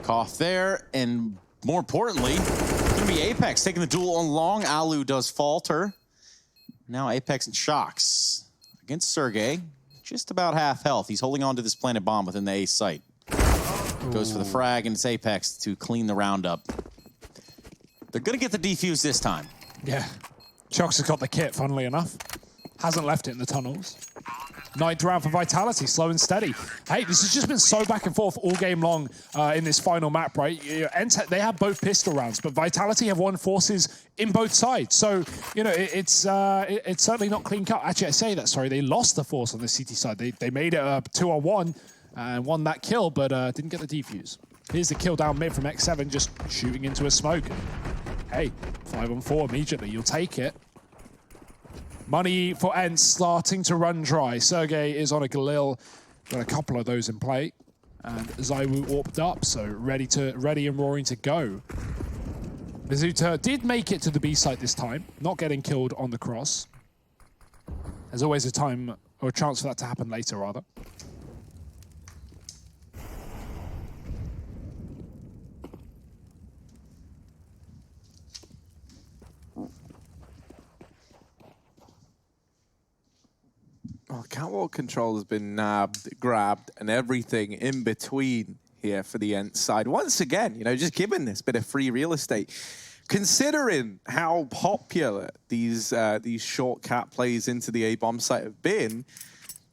Cough there. And more importantly, it's gonna be Apex taking the duel on long. Alu does falter. Now Apex and Shocks against Sergey. Just about half health. He's holding on to this planted bomb within the A site. Goes for the frag, and it's Apex to clean the round up. They're gonna get the defuse this time. Yeah. Shocks has got the kit, funnily enough. Hasn't left it in the tunnels. 9th round for Vitality, slow and steady. Hey, this has just been so back and forth all game long in this final map, right? Ence, they have both pistol rounds, but Vitality have won forces in both sides. So, you know, it's certainly not clean cut. Actually, I say that, sorry, they lost the force on the CT side. They made it a 2-on-1 and won that kill, but didn't get the defuse. Here's the kill down mid from X7, just shooting into a smoke. Hey, 5-on-4 immediately, you'll take it. Money for Ence starting to run dry. Sergey is on a Galil, got a couple of those in play. And Zywoo warped up, so ready and roaring to go. Mizuta did make it to the B site this time, not getting killed on the cross. There's always a time, or a chance for that to happen later, rather. Well, catwalk control has been nabbed, grabbed, and everything in between here for the Ence side. Once again, you know, just given this bit of free real estate, considering how popular these short cat plays into the A-bomb site have been,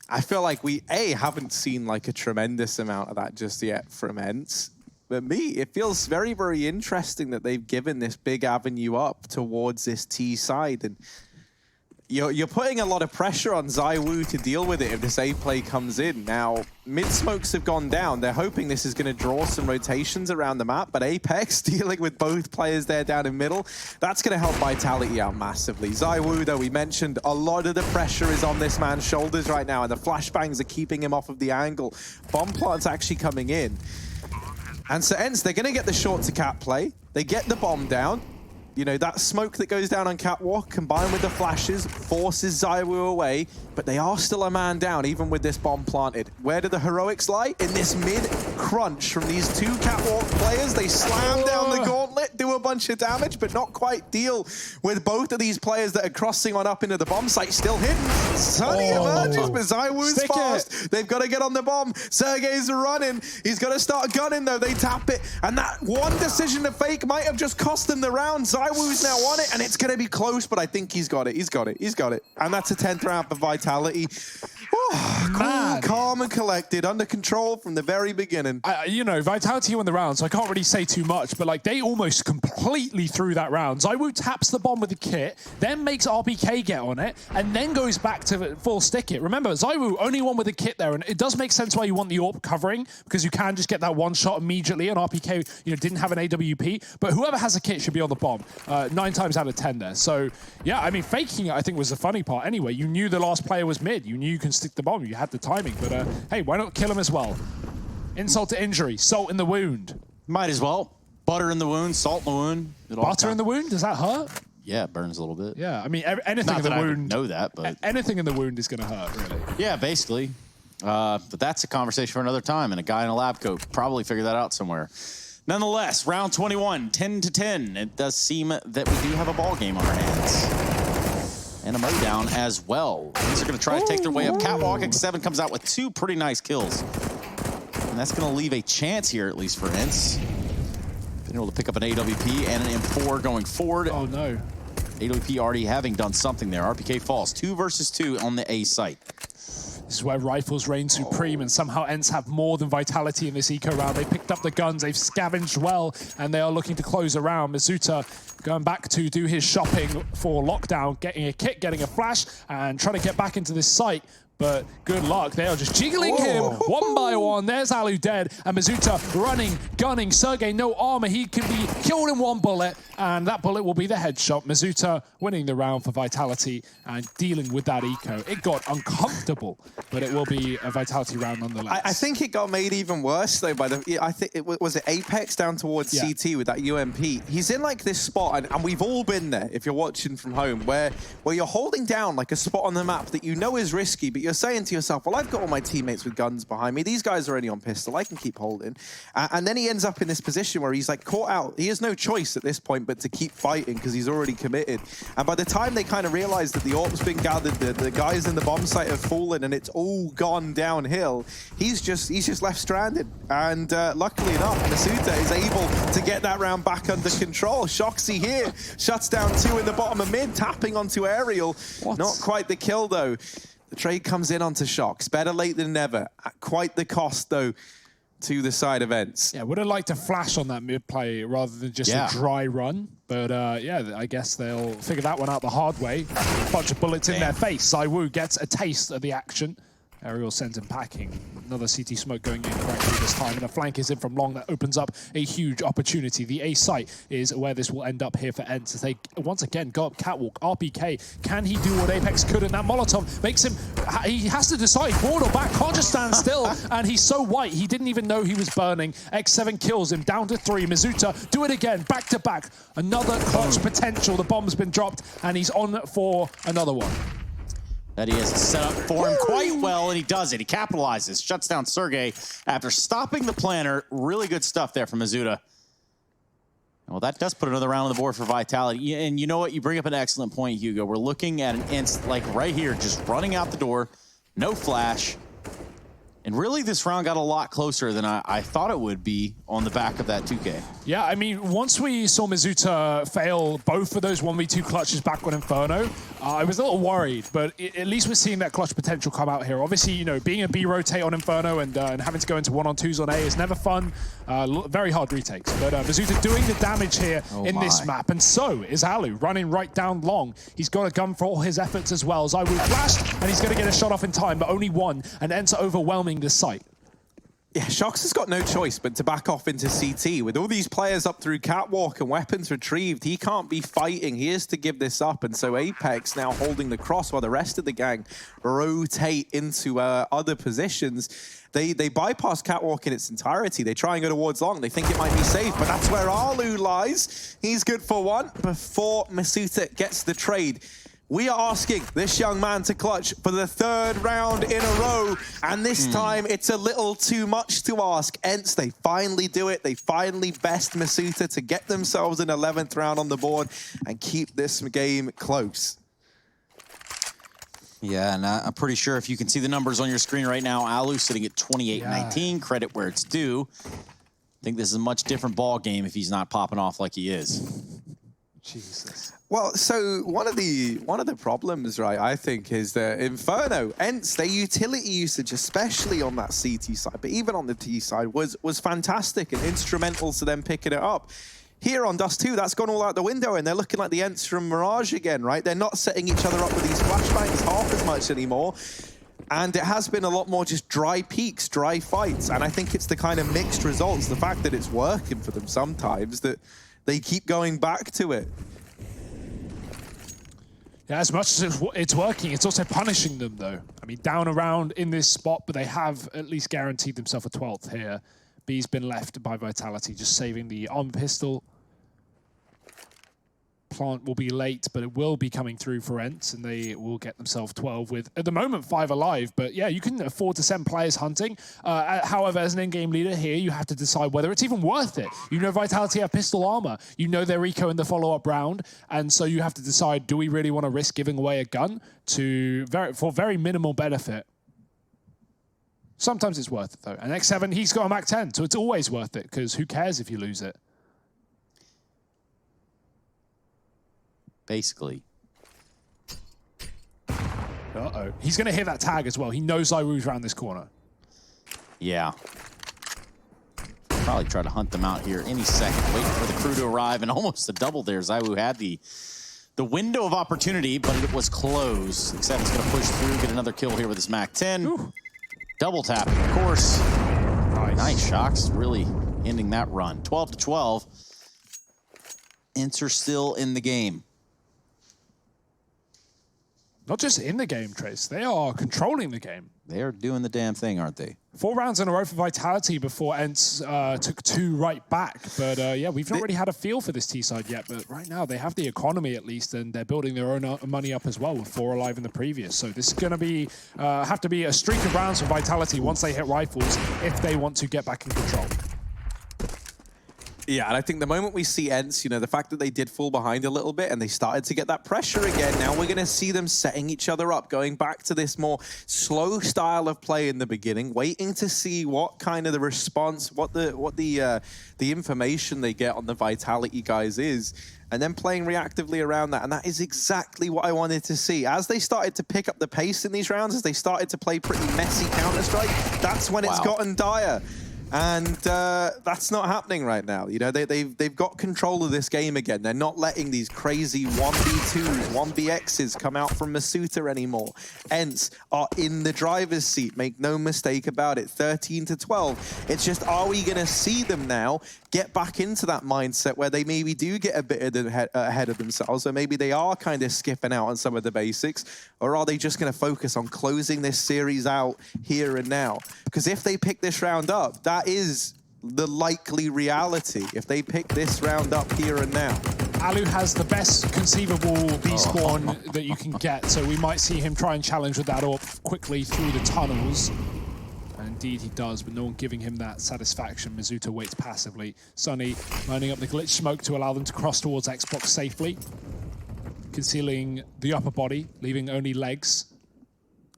I feel like we, haven't seen like a tremendous amount of that just yet from Ence. But it feels very, very interesting that they've given this big avenue up towards this T side. And you're putting a lot of pressure on Zywoo to deal with it if this A play comes in. Now, mid-smokes have gone down. They're hoping this is going to draw some rotations around the map, but Apex dealing with both players there down in middle, that's going to help Vitality out massively. Zywoo, though, we mentioned a lot of the pressure is on this man's shoulders right now, and the flashbangs are keeping him off of the angle. Bomb plant's actually coming in. And so Ence, they're going to get the short to cat play. They get the bomb down. You know, that smoke that goes down on catwalk combined with the flashes forces Zywoo away, but they are still a man down even with this bomb planted. Where do the heroics lie? In this mid-crunch from these two catwalk players. They slam down the gauntlet, do a bunch of damage, but not quite deal with both of these players that are crossing on up into the bomb site. Still hidden. Sunny emerges, but Zywoo's fast. They've got to get on the bomb. Sergey's running. He's got to start gunning, though. They tap it, and that one decision to fake might have just cost them the round. Zywoo's now on it, and it's going to be close, but I think he's got it. He's got it. He's got it. And that's a 10th round for Vitality. Oh, cool, calm and collected, under control from the very beginning. You know, Vitality won the round, so I can't really say too much, but like they almost completely threw that round. Zywoo taps the bomb with the kit, then makes RPK get on it, and then goes back to full stick it. Remember, Zywoo only won with the kit there, and it does make sense why you want the AWP covering, because you can just get that one shot immediately, and RPK, you know, didn't have an AWP, but whoever has a kit should be on the bomb 9 times out of 10 there. So, yeah, I mean, faking it, I think, was the funny part. Anyway, you knew the last player was mid. You knew you can stick the bomb. You had the timing, but hey, why not kill him as well? Insult to injury, salt in the wound. Might as well. Butter in the wound, salt in the wound. Butter in the wound? Does that hurt? Yeah, it burns a little bit. Yeah, I mean, anything Not in the that I would wound. know that, but Anything in the wound is going to hurt, really. yeah, basically. But that's a conversation for another time, and a guy in a lab coat probably figured that out somewhere. Nonetheless, round 21, 10-10. It does seem that we do have a ball game on our hands. And a mowdown as well. These are going to try to take their way up catwalk. X7 comes out with 2 pretty nice kills. And that's going to leave a chance here, at least for Ence. Been able to pick up an AWP and an M4 going forward. Oh, no. AWP already having done something there. RPK falls 2 versus 2 on the A site. This is where rifles reign supreme, and somehow Ence have more than Vitality in this eco round. They picked up the guns, they've scavenged well, and they are looking to close around. Mizuta going back to do his shopping for lockdown, getting a kit, getting a flash, and trying to get back into this site. but good luck. They are just jiggling him one by one. There's Alu dead, and Mizuta running, gunning. Sergey, no armor. He can be killed in one bullet, and that bullet will be the headshot. Mizuta winning the round for Vitality and dealing with that eco. It got uncomfortable, but it will be a Vitality round nonetheless. I think it got made even worse though by the. I think it was Apex down towards CT with that UMP. He's in like this spot, and we've all been there if you're watching from home, where you're holding down like a spot on the map that you know is risky, but you're saying to yourself, well, I've got all my teammates with guns behind me. These guys are only on pistol. I can keep holding. And then he ends up in this position where he's like caught out. He has no choice at this point but to keep fighting because he's already committed. And by the time they kind of realize that the AWP's been gathered, the guys in the bomb site have fallen, and it's all gone downhill, he's just left stranded. And luckily enough, Masuta is able to get that round back under control. Shoxy here shuts down 2 in the bottom of mid, tapping onto Aerial. Not quite the kill though. The trade comes in onto Shox. Better late than never. At quite the cost though to the side of Ence. Yeah, would have liked to flash on that mid play rather than just a dry run. But yeah, I guess they'll figure that one out the hard way. A bunch of bullets in their face. ZywOo gets a taste of the action. Aerial sends him packing. Another CT smoke going in correctly this time, and a flank is in from long. That opens up a huge opportunity. The A site is where this will end up here for Ence as they once again go up catwalk. RPK, can he do what Apex could? And that Molotov makes him, he has to decide forward or back, can't just stand still. And he's so white, he didn't even know he was burning. X7 kills him, down to 3. Mizuta, do it again, back to back. Another clutch potential. The bomb's been dropped, and he's on for another one. That he has set up for him quite well, and he does it. He capitalizes, shuts down Sergey after stopping the planner. Really good stuff there from Mizuta. Well, that does put another round on the board for Vitality. And you know what? You bring up an excellent point, Hugo. We're looking at an Ence, like right here, just running out the door, no flash. And really, this round got a lot closer than I thought it would be on the back of that 2K. Yeah, I mean, once we saw Mizuta fail both of those 1v2 clutches back on Inferno, I was a little worried, but at least we're seeing that clutch potential come out here. Obviously, you know, being a B rotate on Inferno and having to go into 1-on-2s on A is never fun. Very hard retakes. But Mizuta doing the damage here in this map, and so is Alu, running right down long. He's got a gun for all his efforts as well. ZywOo flashed, and he's going to get a shot off in time, but only one, and Ence overwhelming the site. Yeah, Shox has got no choice but to back off into CT. With all these players up through catwalk and weapons retrieved, he can't be fighting. He is to give this up. And so Apex now holding the cross while the rest of the gang rotate into other positions. They bypass catwalk in its entirety. They try and go towards long. They think it might be safe, but that's where Alu lies. He's good for one before Masuta gets the trade. We are asking this young man to clutch for the 3rd round in a row, and this time it's a little too much to ask. Ence, they finally do it. They finally best Masuta to get themselves an 11th round on the board and keep this game close. Yeah, and I'm pretty sure if you can see the numbers on your screen right now, Alu sitting at 28-19, credit where it's due. I think this is a much different ball game if he's not popping off like he is. Jesus. Well, so one of the problems, right, I think, is that Inferno, Ence, their utility usage, especially on that CT side, but even on the T side, was fantastic and instrumental to them picking it up. Here on Dust 2, that's gone all out the window, and they're looking like the Ence from Mirage again, right? They're not setting each other up with these flashbangs half as much anymore. And it has been a lot more just dry peaks, dry fights. And I think it's the kind of mixed results, the fact that it's working for them sometimes, that they keep going back to it. Yeah, as much as it's working, it's also punishing them, though. I mean, down around in this spot, but they have at least guaranteed themselves a 12th here. B's been left by Vitality, just saving the armor pistol. Plant will be late, but it will be coming through for Ence, and they will get themselves 12 with, at the moment, 5 alive. But yeah, you can afford to send players hunting. However, as an in-game leader here, you have to decide whether it's even worth it. You know Vitality have pistol armor. You know their eco in the follow-up round. And so you have to decide, do we really want to risk giving away a gun for very minimal benefit? Sometimes it's worth it, though. And X7, he's got a Mac 10, so it's always worth it, because who cares if you lose it? Basically. Uh-oh. He's going to hit that tag as well. He knows ZywOo's around this corner. Yeah. Probably try to hunt them out here any second. Waiting for the crew to arrive, and almost a double there. ZywOo had the the window of opportunity, but it was closed. X7's going to push through, get another kill here with his MAC-10. Ooh. Double tapping, of course. Nice. Nice shocks, really ending that run. 12-12. Ence are still in the game. Not just in the game, Trace. They are controlling the game. They are doing the damn thing, aren't they? 4 rounds in a row for Vitality before Ence took 2 right back. But yeah, we've not really had a feel for this T-side yet. But right now, they have the economy at least, and they're building their own money up as well with 4 alive in the previous. So this is going to be have to be a streak of rounds for Vitality once they hit rifles if they want to get back in control. Yeah, and I think the moment we see Ence, you know, the fact that they did fall behind a little bit and they started to get that pressure again, now we're going to see them setting each other up, going back to this more slow style of play in the beginning, waiting to see what kind of the response, what the information they get on the Vitality guys is, and then playing reactively around that. And that is exactly what I wanted to see. As they started to pick up the pace in these rounds, as they started to play pretty messy Counter-Strike, that's when it's gotten dire. And that's not happening right now. You know, they've got control of this game again. They're not letting these crazy 1v2s, 1vx's come out from Masuta anymore. Ence are in the driver's seat. Make no mistake about it. 13-12. It's just, are we going to see them now get back into that mindset where they maybe do get a bit ahead of themselves, or maybe they are kind of skipping out on some of the basics, or are they just going to focus on closing this series out here and now? Because if they pick this round up, that is the likely reality. If they pick this round up here and now. Alu has the best conceivable B-spawn that you can get, so we might see him try and challenge with that AWP quickly through the tunnels. Indeed he does, but no one giving him that satisfaction. Masuta waits passively. Sunny lining up the glitch smoke to allow them to cross towards Xbox safely. Concealing the upper body, leaving only legs.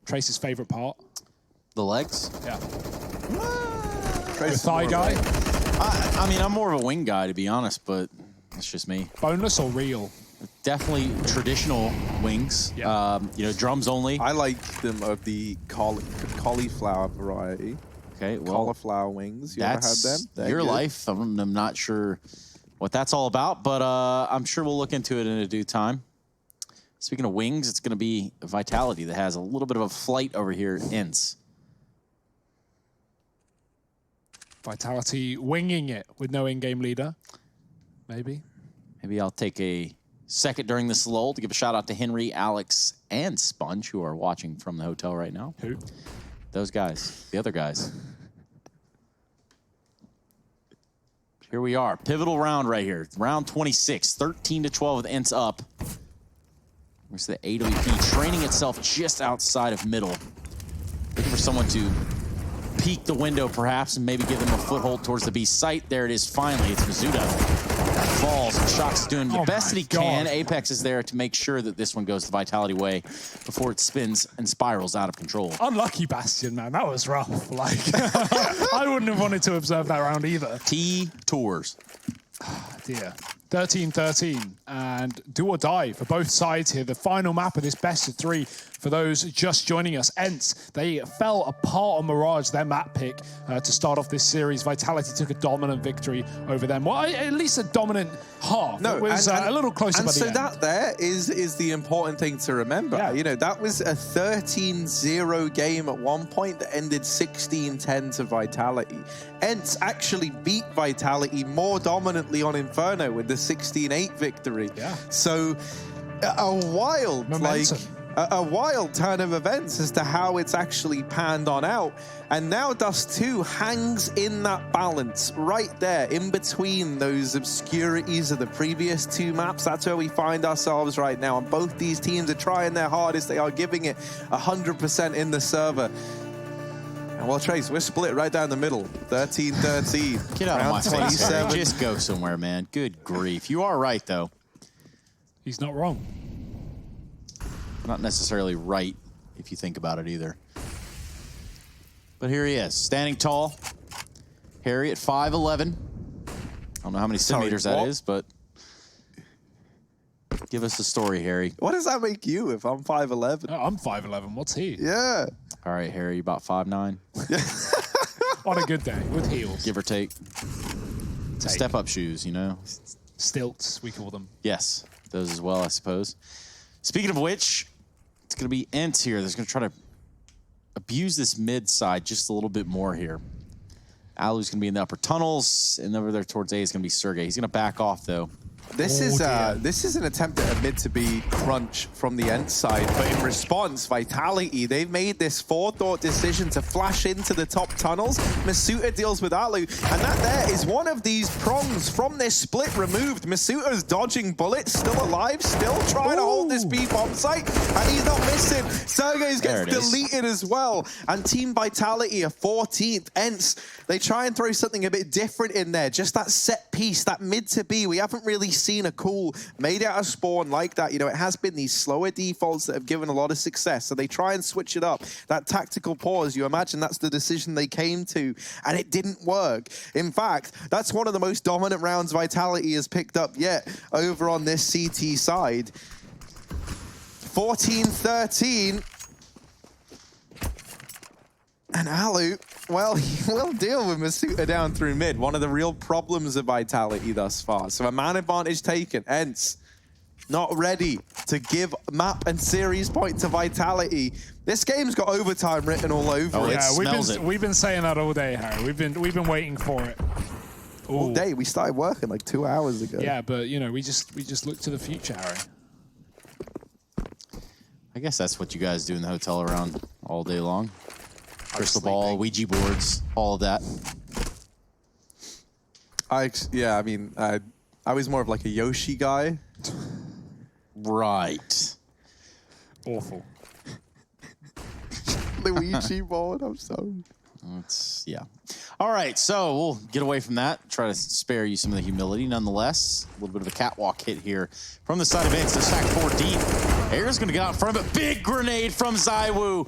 Trace's favorite part. The legs? Yeah. The thigh guy? I mean, I'm more of a wing guy, to be honest, but that's just me. Boneless or real? Definitely traditional wings. Yeah. You know, drums only. I like them of the cauliflower variety. Okay, well, cauliflower wings. You ever had them? That's your life. I'm not sure what that's all about, but I'm sure we'll look into it in a due time. Speaking of wings, it's going to be Vitality that has a little bit of a flight over here at Ence. Vitality winging it with no in-game leader. Maybe. Maybe I'll take a second during this lull to give a shout out to Henry, Alex, and Sponge, who are watching from the hotel right now. Who? Those guys. The other guys. Here we are. Pivotal round right here. Round 26. 13-12 with Ence up. There's the AWP training itself just outside of middle. Looking for someone to peek the window, perhaps, and maybe give them a foothold towards the B site. There it is, finally. It's Masuta. Falls, and Shock's doing the best that he can. Apex is there to make sure that this one goes the Vitality way before it spins and spirals out of control. Unlucky Bastion, man. That was rough. Like, I wouldn't have wanted to observe that round either. T-Tours. Dear. 13-13, and do or die for both sides here. The final map of this best of 3 for those just joining us. Ence, they fell apart on Mirage, their map pick, to start off this series. Vitality took a dominant victory over them. Well, at least a dominant half. No, it was a little closer by the end. And so that there is the important thing to remember. Yeah. You know, that was a 13-0 game at one point that ended 16-10 to Vitality. Ence actually beat Vitality more dominantly on Inferno with the 16-8 victory. Yeah. So a wild, momentum. A wild turn of events as to how it's actually panned on out. And now Dust 2 hangs in that balance right there in between those obscurities of the previous 2 maps. That's where we find ourselves right now. And both these teams are trying their hardest. They are giving it 100% in the server. And well, Trace, we're split right down the middle. 13-13. Get out of my face, Harry. 27. Just go somewhere, man. Good grief. You are right, though. He's not wrong. Not necessarily right, if you think about it either. But here he is, standing tall. Harry at 5'11". I don't know how many centimeters that is, but give us the story, Harry. What does that make you if I'm 5'11"? Oh, I'm 5'11". What's he? Yeah. All right, Harry, you about 5'9", On a good day, with heels. give or take. Step-up shoes, you know? Stilts, we call them. Yes. those as well, I suppose. Speaking of which, it's going to be Ence here that's going to try to abuse this mid side just a little bit more here. Alu's going to be in the upper tunnels, and over there towards A is going to be Sergey. He's going to back off, though. This is an attempt at a mid-to-B crunch from the Ence side, but in response, Vitality, they've made this forethought decision to flash into the top tunnels. Masuta deals with Alu, and that there is one of these prongs from this split removed. Masuta's dodging bullets, still alive, still trying to hold this B bomb site, and he's not missing. Sergey's gets deleted as well, and Team Vitality are 14th. Ence, they try and throw something a bit different in there, just that set piece, that mid-to-B. We haven't really seen a cool made out of spawn like that. You know, it has been these slower defaults that have given a lot of success, so they try and switch it up. That tactical pause, you imagine that's the decision they came to, and it didn't work. In fact, that's one of the most dominant rounds Vitality has picked up yet over on this CT side. 14-13. And Alu, well, he will deal with Masuta down through mid. One of the real problems of Vitality thus far. So a man advantage taken. Ence not ready to give map and series point to Vitality. This game's got overtime written all over it. We've been saying that all day, Harry. We've been waiting for it. Ooh. All day. We started working like 2 hours ago. Yeah, but you know, we just look to the future, Harry. I guess that's what you guys do in the hotel around all day long. Crystal ball, Ouija boards, all of that. I was more of like a Yoshi guy. Right. Awful. The Ouija board, I'm sorry. Yeah. All right, so we'll get away from that. Try to spare you some of the humility. Nonetheless, a little bit of a catwalk hit here from the side of Ence. They're stacked 4 deep. Air's going to get out in front of it. Big grenade from ZywOo.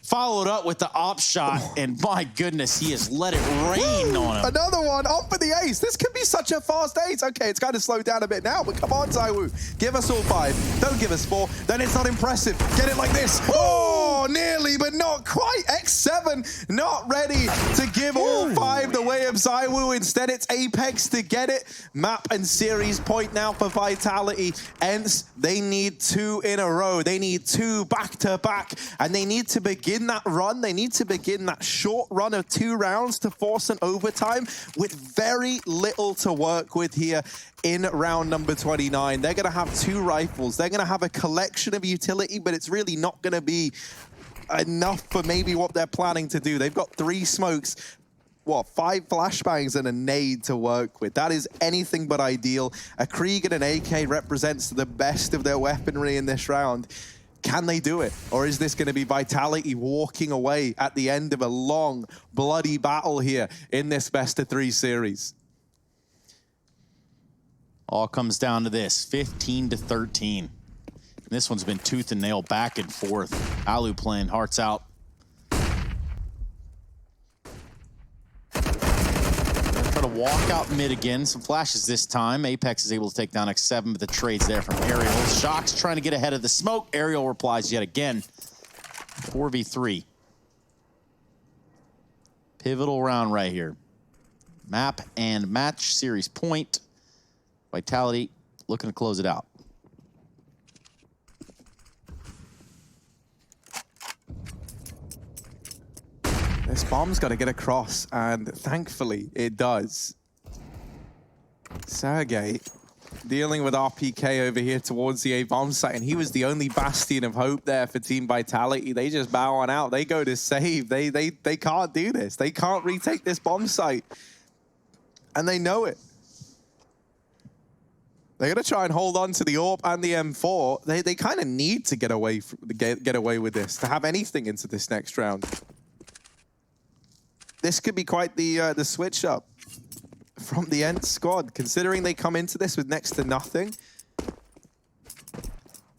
Followed up with the op shot, and my goodness, he has let it rain on him. Another one, off for the ace. This could be such a fast ace. Okay, it's kind of slowed down a bit now, but come on, ZywOo. Give us all 5. Don't give us 4. Then it's not impressive. Get it like this. Oh, nearly, but not quite. X7 not ready to give all 5 the way of ZywOo. Instead, it's Apex to get it. Map and series point now for Vitality. Ence, they need 2 in a row. They need 2 back-to-back, and they need to begin that run. They need to begin that short run of 2 rounds to force an overtime with very little to work with here in round number 29. They're going to have 2 rifles. They're going to have a collection of utility, but it's really not going to be enough for maybe what they're planning to do. They've got 3 smokes, 5 flashbangs and a nade to work with. That is anything but ideal. A Krieg and an AK represents the best of their weaponry in this round. Can they do it? Or is this going to be Vitality walking away at the end of a long, bloody battle here in this best-of-3 series? All comes down to this, 15-13. And this one's been tooth and nail back and forth. Alu playing hearts out. Try to walk out mid again. Some flashes this time. Apex is able to take down X7, but the trade's there from Aerial. Shock's trying to get ahead of the smoke. Aerial replies yet again. 4v3. Pivotal round right here. Map and match series point. Vitality looking to close it out. This bomb's got to get across, and thankfully it does. Sergey dealing with RPK over here towards the A-bomb site, and he was the only bastion of hope there for Team Vitality. They just bow on out. They go to save. They can't do this. They can't retake this bomb site, and they know it. They're going to try and hold on to the AWP and the M4. They kind of need to get away with this to have anything into this next round. This could be quite the switch up from the Ence squad, considering they come into this with next to nothing.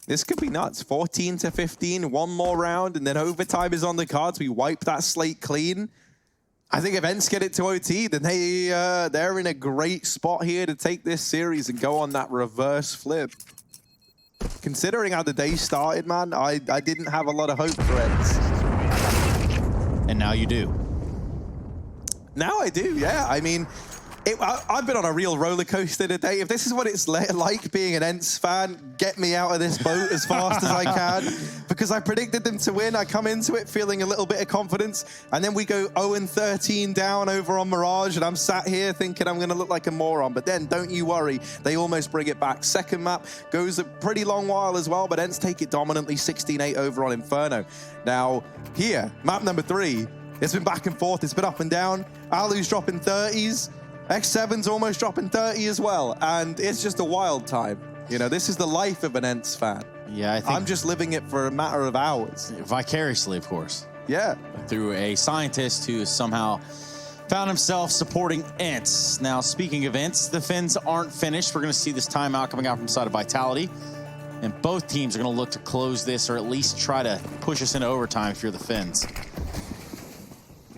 This could be nuts. 14-15, 1 more round, and then overtime is on the cards. We wipe that slate clean. I think if Ence get it to OT, then they're in a great spot here to take this series and go on that reverse flip. Considering how the day started, man, I didn't have a lot of hope for Ence. And now you do. Now I do, yeah. I mean, I've been on a real roller coaster today. If this is what it's like being an Ence fan, get me out of this boat as fast as I can. Because I predicted them to win. I come into it feeling a little bit of confidence. And then we go 0-13 down over on Mirage. And I'm sat here thinking I'm going to look like a moron. But then, don't you worry, they almost bring it back. Second map goes a pretty long while as well. But Ence take it dominantly, 16-8 over on Inferno. Now, here, map number 3. It's been back and forth. It's been up and down. Alu's dropping 30s. X7's almost dropping 30 as well. And it's just a wild time. You know, this is the life of an Ence fan. Yeah, I think I'm just living it for a matter of hours. Vicariously, of course. Yeah. Through a scientist who somehow found himself supporting Ence. Now, speaking of Ence, the Finns aren't finished. We're going to see this timeout coming out from the side of Vitality. And both teams are going to look to close this or at least try to push us into overtime if you're the Finns.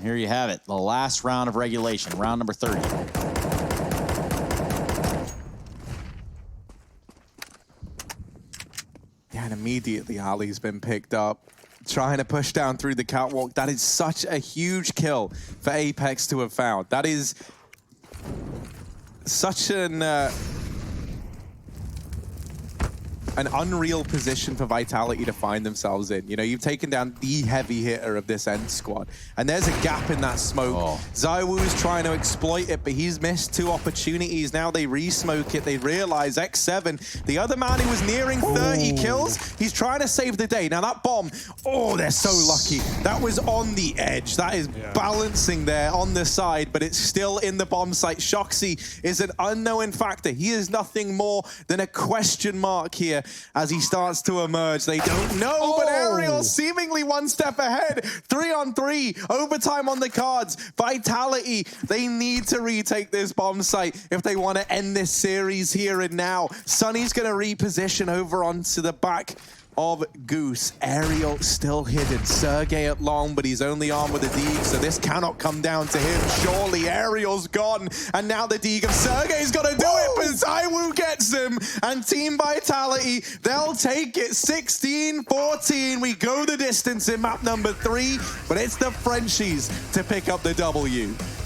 Here you have it, the last round of regulation, round number 30. Yeah, and immediately Ali's been picked up, trying to push down through the catwalk. That is such a huge kill for Apex to have found. That is such an unreal position for Vitality to find themselves in. You know, you've taken down the heavy hitter of this Ence squad, and there's a gap in that smoke. Oh. Zywoo's trying to exploit it, but he's missed 2 opportunities. Now they re-smoke it. They realize X7, the other man who was nearing 30 kills, he's trying to save the day. Now that bomb, oh, they're so lucky. That was on the edge. That is balancing there on the side, but it's still in the bomb site. Shoxy is an unknown factor. He is nothing more than a question mark here as he starts to emerge. They don't know, but Aerial seemingly one step ahead. 3-on-3, overtime on the cards. Vitality, they need to retake this bomb site if they want to end this series here and now. Sunny's going to reposition over onto the back of Goose. Aerial still hidden. Sergey at long, but he's only armed with a Deeg, so this cannot come down to him. Surely Aerial's gone, and now the Deeg of Sergey's got to do it, but Zywoo gets him, and Team Vitality, they'll take it. 16-14. We go the distance in map number 3, but it's the Frenchies to pick up the W.